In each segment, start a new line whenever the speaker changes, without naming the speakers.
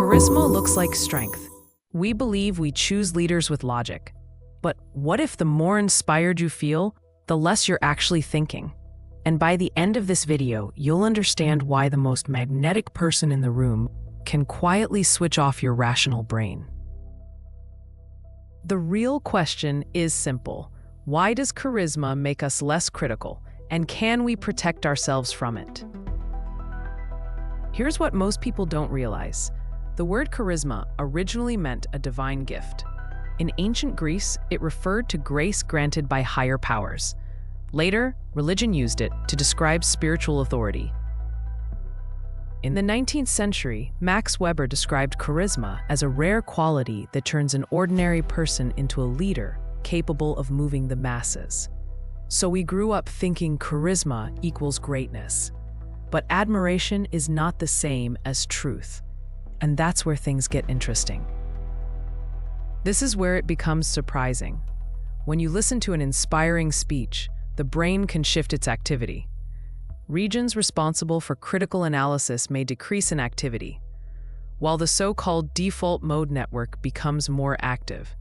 Charisma looks like strength. We believe we choose leaders with logic. But what if the more inspired you feel, the less you're actually thinking? And by the end of this video, you'll understand why the most magnetic person in the room can quietly switch off your rational brain. The real question is simple. Why does charisma make us less critical, and can we protect ourselves from it? Here's what most people don't realize. The word charisma originally meant a divine gift. In ancient Greece, it referred to grace granted by higher powers. Later, religion used it to describe spiritual authority. In the 19th century, Max Weber described charisma as a rare quality that turns an ordinary person into a leader capable of moving the masses. So we grew up thinking charisma equals greatness. But admiration is not the same as truth. And that's where things get interesting. This is where it becomes surprising. When you listen to an inspiring speech, the brain can shift its activity. Regions responsible for critical analysis may decrease in activity, while the so-called default mode network becomes more active.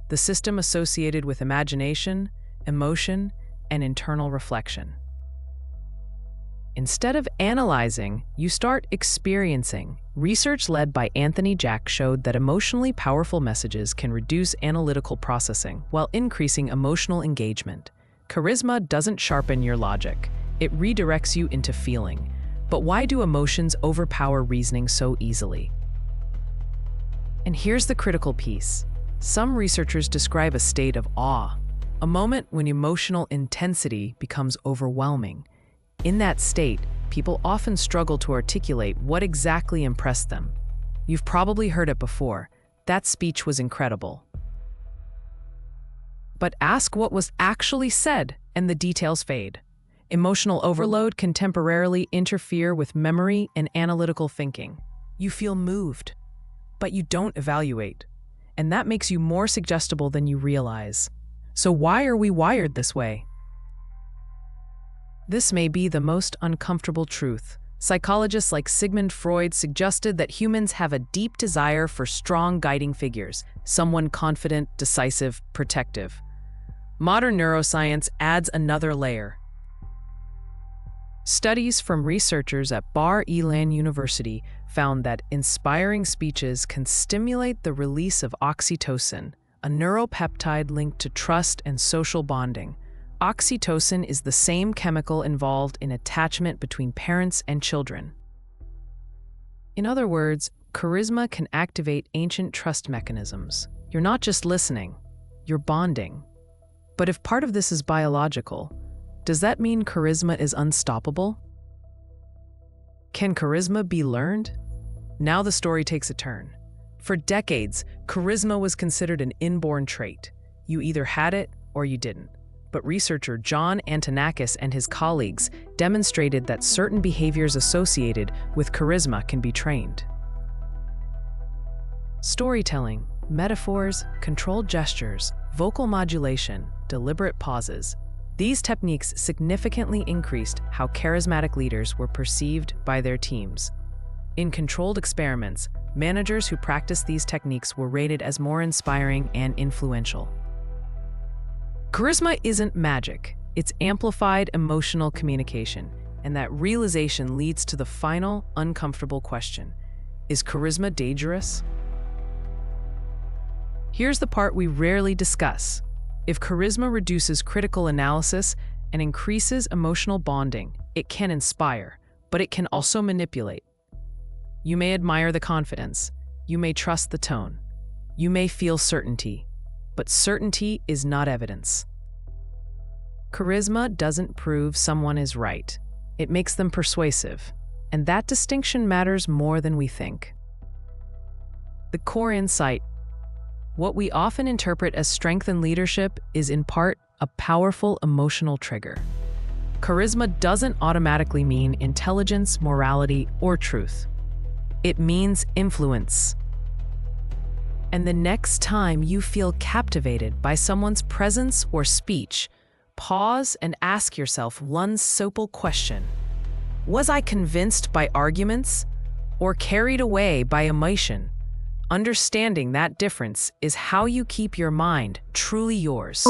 The system associated with imagination, emotion, and internal reflection. Instead of analyzing, you start experiencing. Research led by Anthony Jack showed that emotionally powerful messages can reduce analytical processing while increasing emotional engagement. Charisma doesn't sharpen your logic. It redirects you into feeling. But why do emotions overpower reasoning so easily? And here's the critical piece. Some researchers describe a state of awe, a moment when emotional intensity becomes overwhelming. In that state, people often struggle to articulate what exactly impressed them. You've probably heard it before. That speech was incredible. But ask what was actually said, and the details fade. Emotional overload can temporarily interfere with memory and analytical thinking. You feel moved, but you don't evaluate. And that makes you more suggestible than you realize. So why are we wired this way? This may be the most uncomfortable truth. Psychologists like Sigmund Freud suggested that humans have a deep desire for strong guiding figures, someone confident, decisive, protective. Modern neuroscience adds another layer. Studies from researchers at Bar-Ilan University found that inspiring speeches can stimulate the release of oxytocin, a neuropeptide linked to trust and social bonding. Oxytocin is the same chemical involved in attachment between parents and children. In other words, charisma can activate ancient trust mechanisms. You're not just listening, you're bonding. But if part of this is biological, does that mean charisma is unstoppable? Can charisma be learned? Now the story takes a turn. For decades, charisma was considered an inborn trait. You either had it or you didn't. But researcher John Antonakis and his colleagues demonstrated that certain behaviors associated with charisma can be trained. Storytelling, metaphors, controlled gestures, vocal modulation, deliberate pauses. These techniques significantly increased how charismatic leaders were perceived by their teams. In controlled experiments, managers who practiced these techniques were rated as more inspiring and influential. Charisma isn't magic, it's amplified emotional communication, and that realization leads to the final, uncomfortable question. Is charisma dangerous? Here's the part we rarely discuss. If charisma reduces critical analysis and increases emotional bonding, it can inspire, but it can also manipulate. You may admire the confidence, you may trust the tone, you may feel certainty, but certainty is not evidence. Charisma doesn't prove someone is right. It makes them persuasive, and that distinction matters more than we think. The core insight: what we often interpret as strength and leadership is in part a powerful emotional trigger. Charisma doesn't automatically mean intelligence, morality, or truth. It means influence. And the next time you feel captivated by someone's presence or speech, pause and ask yourself one simple question. Was I convinced by arguments, or carried away by emotion. Understanding that difference is how you keep your mind truly yours.